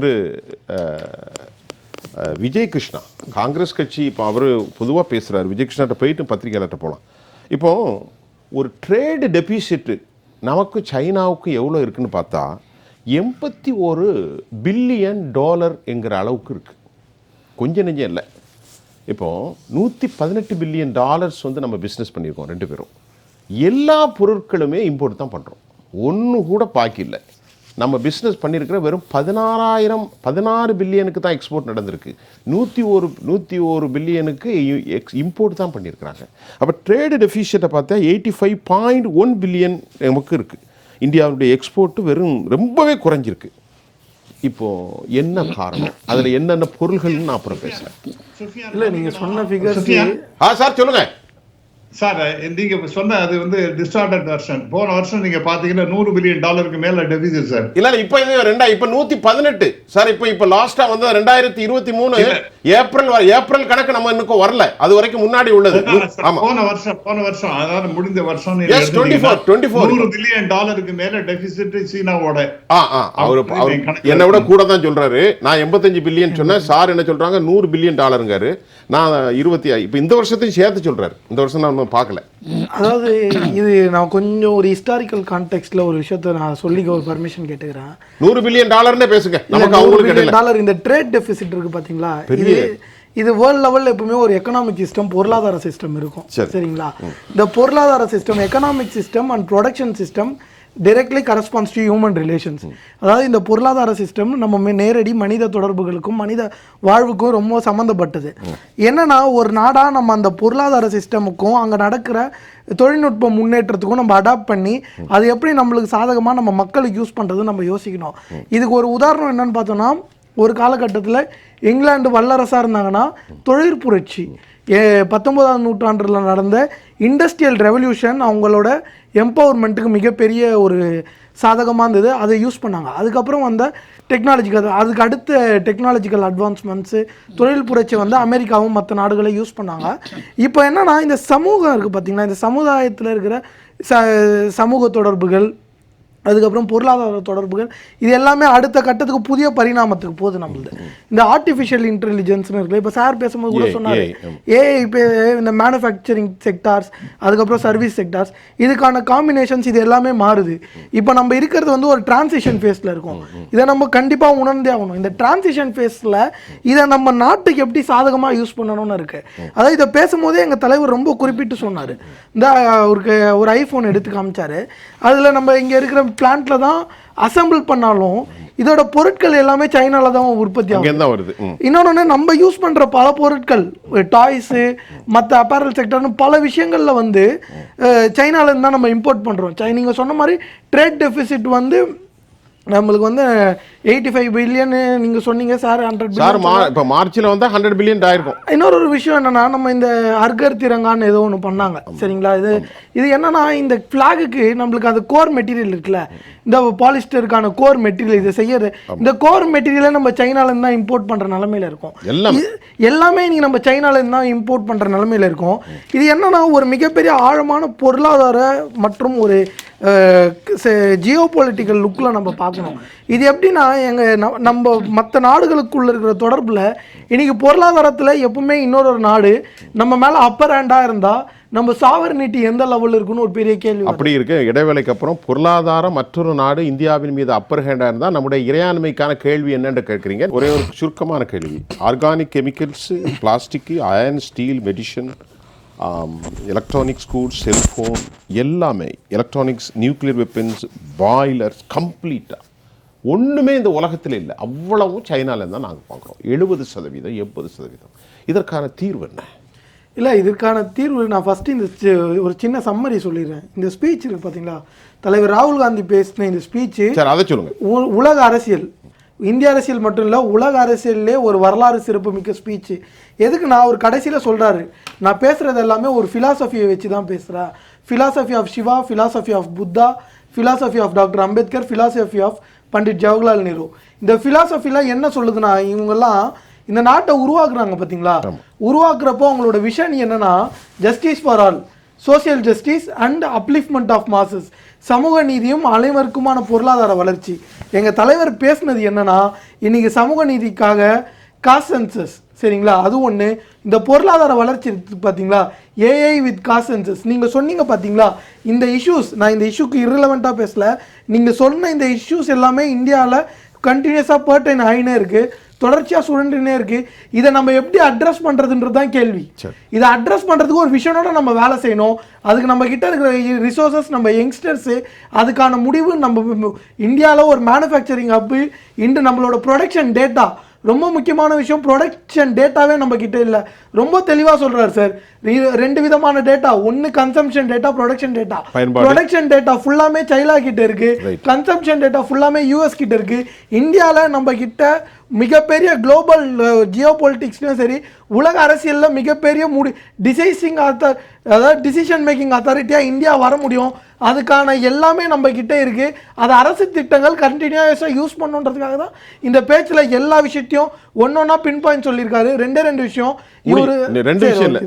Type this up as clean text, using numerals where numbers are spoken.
திரு விஜய் கிருஷ்ணா காங்கிரஸ் கட்சி இப்போ அவர் பொதுவாக பேசுகிறார். விஜய் கிருஷ்ணாட்ட போயிட்டு பத்திரிகையாளர்கிட்ட போகலாம். இப்போ ஒரு ட்ரேடு டெபிசிட்டு நமக்கு சைனாவுக்கும் எவ்வளோ இருக்குன்னு பார்த்தா $81 பில்லியன் என்கிற அளவுக்கு இருக்குது. கொஞ்சம் நெஞ்சம் இல்லை. இப்போது $118 பில்லியன் வந்து நம்ம பிஸ்னஸ் பண்ணியிருக்கோம் ரெண்டு பேரும். எல்லா பொருட்களுமே இம்போர்ட் தான் பண்ணுறோம். ஒன்று கூட பாக்கி இல்லை. நம்ம பிஸ்னஸ் பண்ணியிருக்கிற வெறும் 16 பில்லியனுக்கு தான் எக்ஸ்போர்ட் நடந்திருக்கு. 101 பில்லியனுக்கு இம்போர்ட் தான் பண்ணியிருக்கிறாங்க. அப்போ ட்ரேடு டெஃபிஷியட்டை பார்த்தா 85.1 பில்லியன் நமக்கு இருக்குது. இந்தியாவுடைய எக்ஸ்போர்ட்டு ரொம்பவே குறைஞ்சிருக்கு. இப்போது என்ன காரணம், அதில் என்னென்ன பொருள்கள்னு நான் அப்புறம் பேசுகிறேன். இல்லை நீங்கள் சொன்ன ஃபிகர்ஸ் சார் சொல்லுங்கள் சார். நீங்க சொன்ன அது டிஸ்டார்டட் வெர்ஷன். போன வருஷம் நீங்க பாத்தீங்கன்னா $100 பில்லியன் மேல டெபிசிட் சார். இல்ல இப்போ இது இப்போ 118 சார். இப்போ லாஸ்டா வந்து 2023 ஏப்ரல் கணக்கு நம்ம இன்னும் வரல. அது வரைக்கும் முன்னாடி உள்ளது. போன வருஷம் அதாவது முடிந்த வருஷம் $100 பில்லியன் மேல டெபிசிட் சீனாவோட. அவர் என்ன விட கூட தான் சொல்றாரு. நான் 85 பில்லியன் சொன்னேன். சார் என்ன சொல்றாங்க $100 பில்லியன். நான் 25 இப்போ இந்த வருஷத்தையும் சேர்த்து சொல்றாரு. இந்த வருஷம் நான் பார்க்கல. அதாவது இது நான் கொஞ்சம் ஒரு ஹிஸ்டாரிக்கல் கான்டெக்ட்ல ஒரு விஷயத்தை நான் சொல்லிக்க ஒரு பர்மிஷன் கேட்டுக்கிறேன். $100 பில்லியன் பேசுங்க. நமக்கு அவங்களுக்கு இந்த ட்ரேட் டெபிசிட் இருக்கு பாத்தீங்களா, இது வேர்ல்ட் லெவல்ல எப்பவுமே ஒரு எக்கனாமிக் சிஸ்டம், பொருளாதார சிஸ்டம் இருக்கும். சரிங்களா? இந்த பொருளாதார system, economic system and production system directly corresponds to human relations. அதாவது இந்த பொருளாதார சிஸ்டம் நம்ம நேரடி மனித தொடர்புகளுக்கும் மனித வாழ்வுக்கும் ரொம்ப சம்மந்தப்பட்டது. என்னன்னா ஒரு நாடாக நம்ம அந்த பொருளாதார சிஸ்டமுக்கும் அங்கே நடக்கிற தொழில்நுட்ப முன்னேற்றத்துக்கும் நம்ம அடாப்ட் பண்ணி அது எப்படி நம்மளுக்கு சாதகமாக நம்ம மக்களுக்கு யூஸ் பண்ணுறது நம்ம யோசிக்கணும். இதுக்கு ஒரு உதாரணம் என்னன்னு பார்த்தோன்னா, ஒரு காலகட்டத்தில் இங்கிலாந்து வல்லரசாக இருந்தாங்கன்னா தொழில் புரட்சி 19ஆம் நூற்றாண்டில் நடந்த இண்டஸ்ட்ரியல் ரெவல்யூஷன் அவங்களோட எம்பவர்மெண்ட்டுக்கு மிகப்பெரிய ஒரு சாதகமாக இருந்தது. அதை யூஸ் பண்ணாங்க. அதுக்கப்புறம் வந்த அதுக்கு அடுத்த டெக்னாலஜிக்கல் அட்வான்ஸ்மெண்ட்ஸு தொழில் புரட்சி அமெரிக்காவும் மற்ற நாடுகளை யூஸ் பண்ணாங்க. இப்போ என்னென்னா இந்த சமூகம் இருக்குது பார்த்திங்களா, இந்த சமுதாயத்தில் இருக்கிற சமூக தொடர்புகள், அதுக்கப்புறம் பொருளாதார தொடர்புகள், இது எல்லாமே அடுத்த கட்டத்துக்கு புதிய பரிணாமத்துக்கு போகுது. நம்மளுது இந்த ஆர்டிஃபிஷியல் இன்டெலிஜென்ஸ்னு இருக்குல்ல, இப்போ சார் பேசும்போது கூட சொன்னார் ஏஐ, இப்போ இந்த மேனுஃபேக்சரிங் செக்டார்ஸ், அதுக்கப்புறம் சர்வீஸ் செக்டார்ஸ், இதுக்கான காம்பினேஷன்ஸ் இது எல்லாமே மாறுது. இப்போ நம்ம இருக்கிறது ஒரு டிரான்சிஷன் ஃபேஸில் இருக்கும். இதை நம்ம கண்டிப்பாக உணர்ந்தே ஆகணும். இந்த டிரான்சிஷன் ஃபேஸில் இதை நம்ம நாட்டுக்கு எப்படி சாதகமாக யூஸ் பண்ணணும்னு இருக்கு. அதாவது இதை பேசும்போதே எங்கள் தலைவர் ரொம்ப குறிப்பிட்டு சொன்னார். இந்த ஒரு ஐஃபோன் எடுத்து காமிச்சாரு. அதில் நம்ம இங்கே இருக்கிற பிளான்ட்ல தான் அசம்பிள் பண்ணாலும் இதோட பொருட்கள் எல்லாமே சைனால தான் உற்பத்தி ஆகும். இன்னொன்னு நம்ம யூஸ் பண்ற பல பொருட்கள், டாய்ஸ், மற்ற அப்பேரல் செக்டர்னு பல விஷயங்கள்ல சைனால இருந்து தான் நம்ம இம்போர்ட் பண்றோம். நீங்க சொன்ன மாதிரி ட்ரேட் டெபிசிட் நம்மளுக்கு 85 பில்லியன் நீங்க சொன்னீங்க சார். 100 பில்லியன் இப்போ மார்ச்ல 100 பில்லியன் ஆயிருக்கும். இன்னொரு விஷயம் என்னன்னா, நம்ம இந்த அர்கர் திரங்கான்னு ஏதோ ஒன்று பண்ணாங்க. சரிங்களா? இது என்னன்னா, இந்த ஃபிளாகுக்கு நம்மளுக்கு அந்த கோர் மெட்டீரியல் இருக்குல்ல, இந்த பாலிஸ்டருக்கான கோர் மெட்டீரியல், இதை செய்யறது இந்த கோர் மெட்டீரியலை நம்ம சைனால இருந்து தான் இம்போர்ட் பண்ற நிலைமையில இருக்கும். எல்லாமே நீங்க நம்ம சைனால இருந்து தான் இம்போர்ட் பண்ற நிலைமையில இருக்கும். இது என்னன்னா ஒரு மிகப்பெரிய ஆழமான பொருளாதார மற்றும் ஒரு ஜியோ பொலிட்டிக்கல் லுக்கில் நம்ம பார்க்கணும். இது எப்படின்னா நம்ம மற்ற நாடுகளுக்குள்ள இருக்கிற தொடர்பில் இன்னைக்கு பொருளாதாரத்தில் எப்பவுமே இன்னொரு நாடு நம்ம மேலே அப்பர் ஹேண்டாக இருந்தால் நம்ம சாவர்னிட்டி எந்த லெவலில் இருக்குன்னு ஒரு பெரிய கேள்வி. அப்படி இருக்கு. இடைவேளைக்கு அப்புறம் பொருளாதாரம் மற்றொரு நாடு இந்தியாவின் மீது அப்பர் ஹேண்டாக இருந்தால் நம்முடைய இறையாண்மைக்கான கேள்வி என்னென்று கேட்குறீங்க. ஒரே ஒரு சுருக்கமான கேள்வி. Organic chemicals, plastic, iron, steel, medicine, electronics goods, cellphone, எல்லாமே எலக்ட்ரானிக்ஸ், நியூக்ளியர் வெப்பன்ஸ், பாய்லர்ஸ், கம்ப்ளீட்டாக ஒன்றுமே இந்த உலகத்தில் இல்லை. அவ்வளவும் சைனாலேருந்து தான் நாங்கள் பார்க்குறோம். 70%, 80%. இதற்கான தீர்வு என்ன? இல்லை, இதற்கான தீர்வு நான் ஃபஸ்ட்டு இந்த ஒரு சின்ன சம்மரி சொல்லிடுறேன். இந்த ஸ்பீச் இருக்குது பார்த்தீங்களா, தலைவர் ராகுல் காந்தி பேசின இந்த ஸ்பீச்சு, அதை சொல்லுங்கள். உலக அரசியல், இந்திய அரசியல் மட்டும் இல்லை, உலக அரசியல்லே ஒரு வரலாறு சிறப்புமிக்க ஸ்பீச்சு. எதுக்கு நான் ஒரு கடைசியில் சொல்கிறாரு, நான் பேசுகிறது எல்லாமே ஒரு ஃபிலாசபியை வச்சு தான் பேசுகிறேன். Philosophy of Shiva, philosophy of Buddha, philosophy of doctor Ambedkar, philosophy of Pandit Jawaharlal Nehru. இந்த ஃபிலாசபிலாம் என்ன சொல்லுதுன்னா, இவங்கெல்லாம் இந்த நாட்டை உருவாக்குறாங்க பார்த்தீங்களா, உருவாக்குறப்போ அவங்களோட விஷன் என்னன்னா justice for all, social justice and upliftment of masses, சமூக நீதியும் அனைவருக்குமான பொருளாதார வளர்ச்சி. எங்க தலைவர் பேசுனது என்னன்னா, இன்னைக்கு சமூக நீதிக்காக காஸ்ட் சென்சஸ், சரிங்களா, அது ஒன்று. இந்த பொருளாதார வளர்ச்சி பார்த்தீங்களா, ஏஐ வித் காஸ்ட் சென்சஸ். நீங்கள் சொன்னீங்க பார்த்தீங்களா இந்த இஷ்யூஸ், நான் இந்த இஷ்யூக்கு irrelevant-ஆ பேசல, நீங்கள் சொன்ன இந்த இஷ்யூஸ் எல்லாமே இந்தியாவில் கண்டினியூஸாக பர்டைன் ஆகினே இருக்குது, தொடர்ச்சியாக சுழன்றுனே இருக்குது. இதை நம்ம எப்படி அட்ரஸ் பண்ணுறதுன்றது தான் கேள்வி. இதை அட்ரஸ் பண்ணுறதுக்கு ஒரு விஷனோட நம்ம வேலை செய்யணும். அதுக்கு நம்ம கிட்ட இருக்கிற ரிசோர்ஸஸ், நம்ம யங்ஸ்டர்ஸு, அதுக்கான முடிவு நம்ம இந்தியாவில் ஒரு மேனுஃபேக்சரிங் ஹப்பு, இன்று நம்மளோட ப்ரொடக்ஷன் டேட்டா, ரொம்ப முக்கியமான விஷயம், ப்ரொடக்ஷன் டேட்டாவே நம்ம கிட்ட இல்லை. ரொம்ப தெளிவாக சொல்றாரு சார், ரெண்டு விதமான டேட்டா, ஒன்று consumption data, production data. Production data ஃபுல்லாமே சைனா கிட்ட இருக்கு, கன்சம்ஷன் டேட்டா ஃபுல்லாமே யூஎஸ் கிட்ட இருக்கு. இந்தியாவில் நம்ம கிட்ட மிகப்பெரிய குளோபல் ஜியோ பொலிட்டிக்ஸ்லையும் சரி, உலக அரசியலில் மிகப்பெரிய டிசைசிங் அதாவது டிசிஷன் மேக்கிங் அத்தாரிட்டியாக இந்தியா வர முடியும். அதுக்கான எல்லாமே நம்ம கிட்ட இருக்கு. அது அரசு திட்டங்கள் கண்டினியூஸாக யூஸ் பண்ணுன்றதுக்காக தான் இந்த பேச்சில் எல்லா விஷயத்தையும் ஒன்னொன்னா பின் பாயிண்ட் சொல்லியிருக்காரு. ரெண்டு விஷயம் இவரு ரெண்டு விஷயம் இல்லை.